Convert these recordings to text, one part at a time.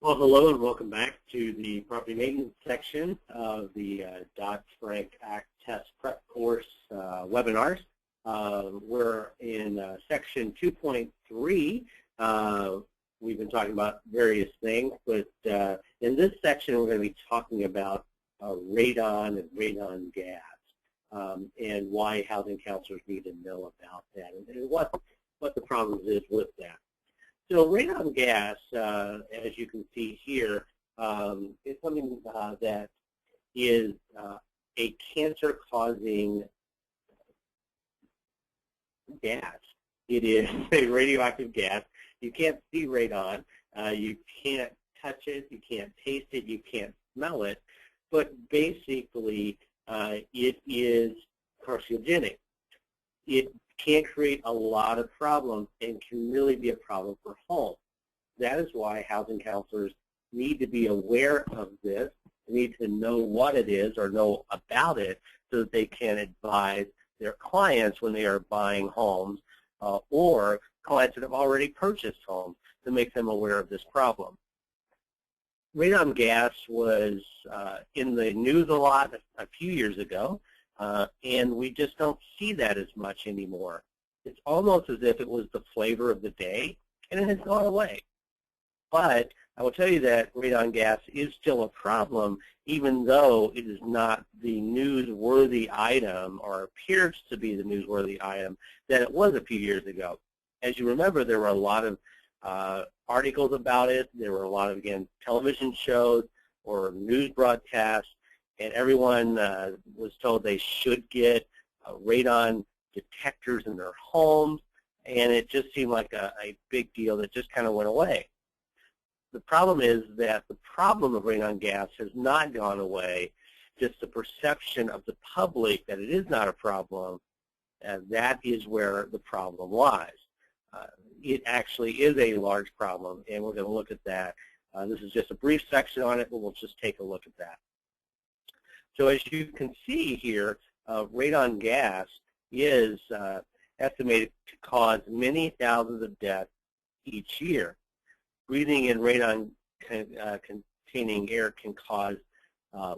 Well, hello and welcome back to the property maintenance section of the Dodd-Frank Act Test Prep Course webinars. We're in section 2.3. We've been talking about various things, but in this section we're going to be talking about radon and radon gas and why housing counselors need to know about that and what the problems is with that. So radon gas, as you can see here, is something that is a cancer-causing gas. It is a radioactive gas. You can't see radon. You can't touch it. You can't taste it. You can't smell it. But basically, it is carcinogenic. It can create a lot of problems and can really be a problem for homes. That is why housing counselors need to be aware of this, need to know what it is or know about it so that they can advise their clients when they are buying homes or clients that have already purchased homes to make them aware of this problem. Radon gas was in the news a lot a few years ago. And we just don't see that as much anymore. It's almost as if it was the flavor of the day, and it has gone away. But I will tell you that radon gas is still a problem, even though it is not the newsworthy item, or appears to be the newsworthy item, that it was a few years ago. As you remember, there were a lot of articles about it. There were a lot of, again, television shows or news broadcasts. And everyone was told they should get radon detectors in their homes, and it just seemed like a big deal that just kind of went away. The problem is that the problem of radon gas has not gone away, just the perception of the public that it is not a problem, and that is where the problem lies. It actually is a large problem, and we're going to look at that. This is just a brief section on it, but we'll just take a look at that. So as you can see here, radon gas is estimated to cause many thousands of deaths each year. Breathing in radon containing air can cause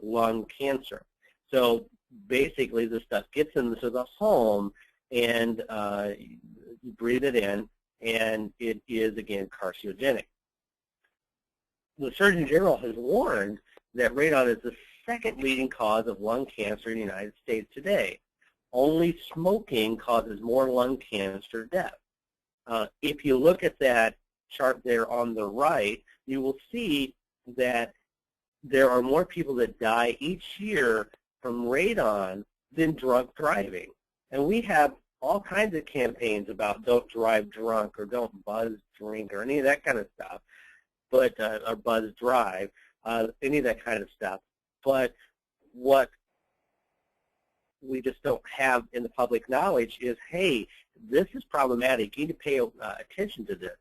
lung cancer. So basically this stuff gets into the home and you breathe it in, and it is, again, carcinogenic. The Surgeon General has warned that radon is the second leading cause of lung cancer in the United States today. Only smoking causes more lung cancer deaths. If you look at that chart there on the right, you will see that there are more people that die each year from radon than drunk driving. And we have all kinds of campaigns about don't drive drunk or don't buzz drink or any of that kind of stuff, but or buzz drive, any of that kind of stuff. But what we just don't have in the public knowledge is, hey, this is problematic. You need to pay attention to this.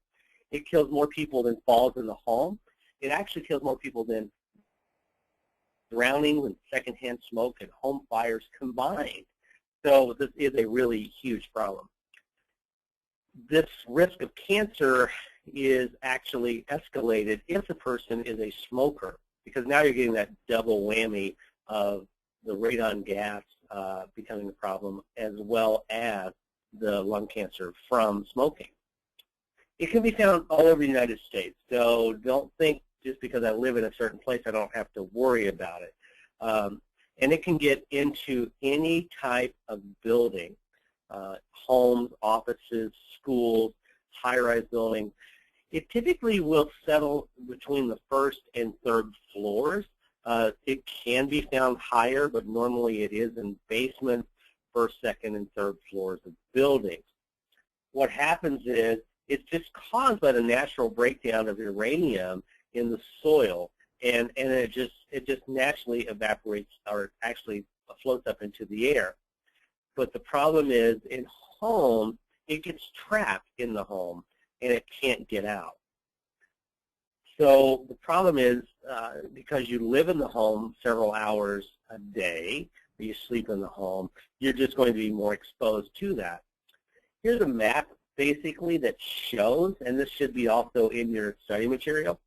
It kills more people than falls in the home. It actually kills more people than drowning and secondhand smoke and home fires combined. So this is a really huge problem. This risk of cancer is actually escalated if the person is a smoker, because now you're getting that double whammy of the radon gas becoming a problem, as well as the lung cancer from smoking. It can be found all over the United States, so don't think just because I live in a certain place I don't have to worry about it. And it can get into any type of building, homes, offices, schools, high-rise buildings. It typically will settle between the first and third floors. It can be found higher, but normally it is in basements, first, second, and third floors of buildings. What happens is it's just caused by the natural breakdown of uranium in the soil, and it just naturally evaporates, or actually floats up into the air. But the problem is in homes, it gets trapped in the home, and it can't get out. So the problem is because you live in the home several hours a day, you sleep in the home, you're just going to be more exposed to that. Here's a map basically that shows, and this should be also in your study material,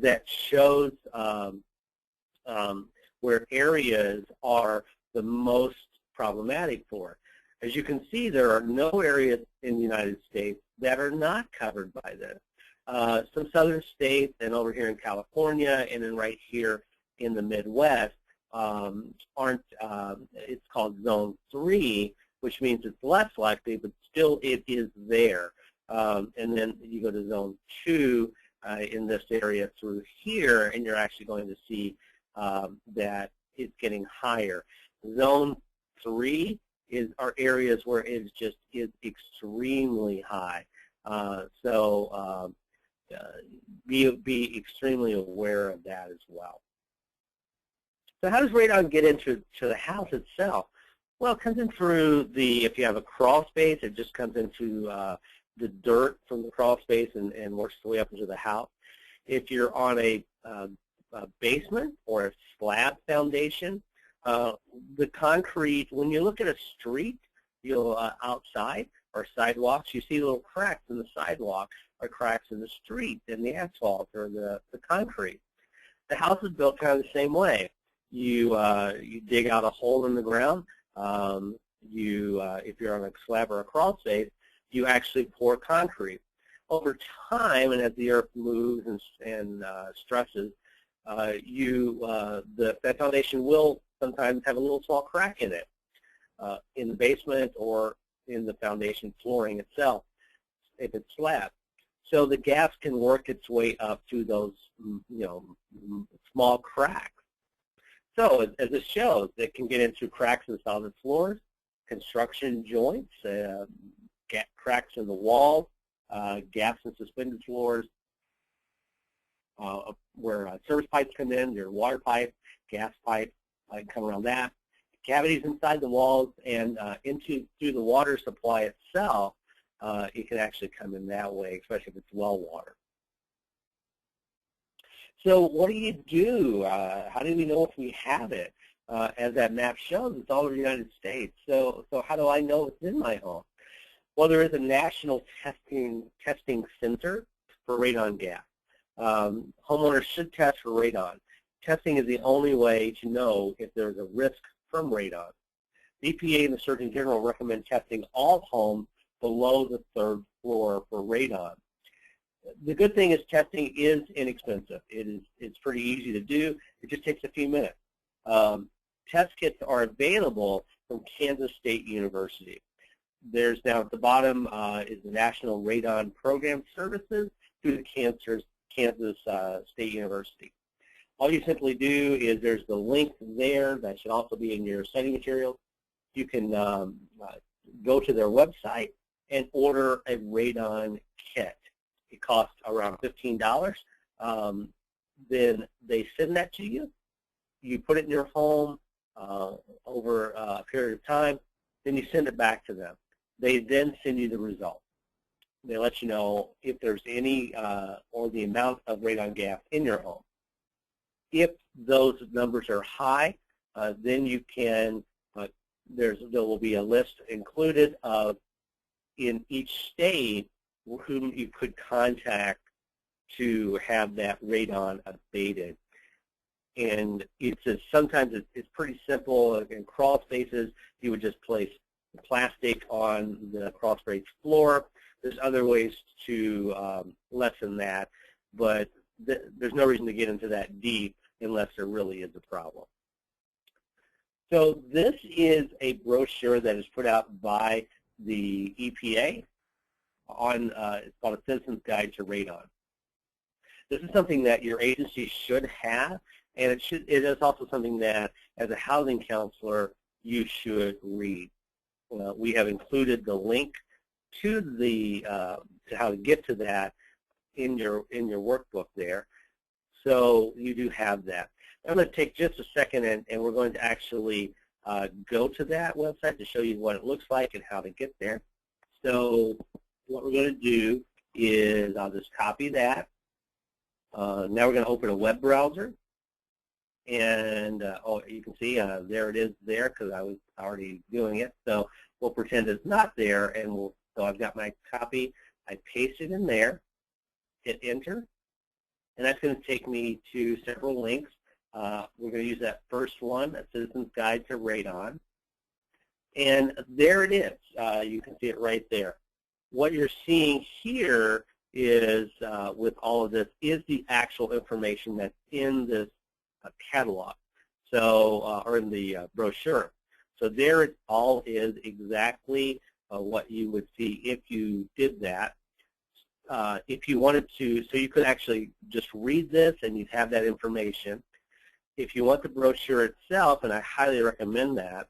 that shows where areas are the most problematic for. As you can see, there are no areas in the United States that are not covered by this. Some southern states and over here in California and then right here in the Midwest aren't, it's called Zone 3, which means it's less likely, but still it is there. And then you go to Zone 2 in this area through here, and you're actually going to see that it's getting higher. Zone 3 are areas where it just is extremely high. So be extremely aware of that as well. So how does radon get into the house itself? Well, it comes in through if you have a crawl space, it just comes into the dirt from the crawl space and works its way up into the house. If you're on a basement or a slab foundation, the concrete, when you look at a street, you'll outside or sidewalks, you see little cracks in the sidewalk or cracks in the street, in the asphalt or the concrete. The house is built kind of the same way. You dig out a hole in the ground. If you're on a slab or a crawl space, you actually pour concrete. Over time, and as the earth moves and stresses, that foundation will sometimes have a little small crack in it, in the basement or in the foundation flooring itself, if it's slab. So the gas can work its way up through those, small cracks. So as it shows, it can get into cracks in solid floors, construction joints, cracks in the walls, gas and suspended floors, where service pipes come in, your water pipe, gas pipe, come around that. Cavities inside the walls and through the water supply itself, it can actually come in that way, especially if it's well water. So what do you do? How do we know if we have it? As that map shows, it's all over the United States. So how do I know it's in my home? Well, there is a national testing center for radon gas. Homeowners should test for radon. Testing is the only way to know if there's a risk from radon. The EPA and the Surgeon General recommend testing all homes below the 3rd floor for radon. The good thing is testing is inexpensive. It's pretty easy to do. It just takes a few minutes. Test kits are available from Kansas State University. There's now at the bottom is the National Radon Program Services through the Kansas State University. All you simply do is there's the link there that should also be in your study materials. You can go to their website and order a radon kit. It costs around $15. Then they send that to you. You put it in your home over a period of time. Then you send it back to them. They then send you the results. They let you know if there's any or the amount of radon gas in your home. If those numbers are high, then you can, there will be a list included of in each state whom you could contact to have that radon abated. And sometimes it's pretty simple. In crawl spaces, you would just place plastic on the crawl space floor. There's other ways to lessen that, but there's no reason to get into that deep unless there really is a problem. So this is a brochure that is put out by the EPA on, it's called A Citizen's Guide to Radon. This is something that your agency should have, and it is also something that, as a housing counselor, you should read. We have included the link to to how to get to that in your workbook there, so you do have that. I'm going to take just a second, and we're going to actually go to that website to show you what it looks like and how to get there. So what we're going to do is I'll just copy that. Now we're going to open a web browser. And you can see there it is there because I was already doing it. So we'll pretend it's not there, and so I've got my copy. I paste it in there, hit enter, and that's going to take me to several links. We're going to use that first one, a Citizen's Guide to Radon. And there it is. You can see it right there. What you're seeing here is, with all of this, is the actual information that's in this catalog, so or in the brochure. So there it all is, exactly what you would see if you did that. If you wanted to, so you could actually just read this and you'd have that information. If you want the brochure itself, and I highly recommend that,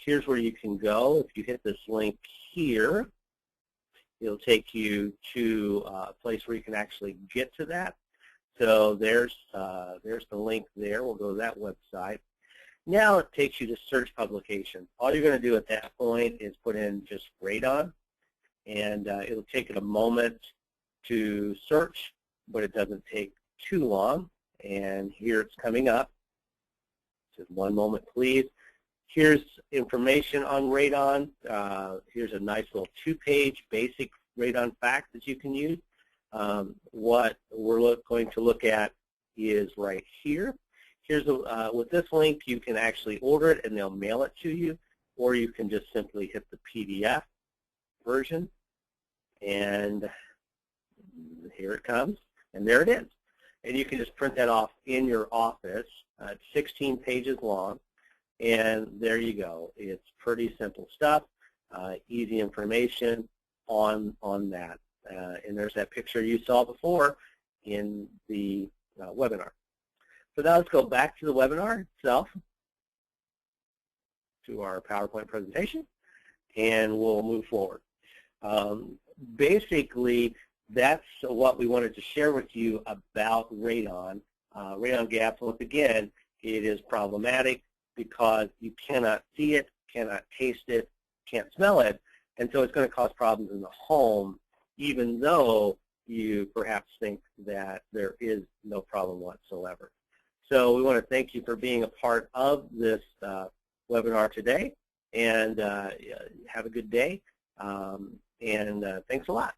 here's where you can go. If you hit this link here, it'll take you to a place where you can actually get to that. So there's the link there. We'll go to that website. Now it takes you to search publications. All you're going to do at that point is put in just radon, and it'll take it a moment to search, but it doesn't take too long. And here it's coming up. Just one moment, please. Here's information on radon. Here's a nice little 2-page basic radon fact that you can use. What we're going to look at is right here. Here's with this link, you can actually order it and they'll mail it to you, or you can just simply hit the PDF version, and here it comes, and there it is. And you can just print that off in your office. It's 16 pages long, and there you go. It's pretty simple stuff, easy information on that. And there's that picture you saw before in the webinar. So now let's go back to the webinar itself, to our PowerPoint presentation, and we'll move forward. Basically, that's what we wanted to share with you about radon. Radon gas, once again, it is problematic because you cannot see it, cannot taste it, can't smell it, and so it's going to cause problems in the home, even though you perhaps think that there is no problem whatsoever. So we want to thank you for being a part of this webinar today, and have a good day, and thanks a lot.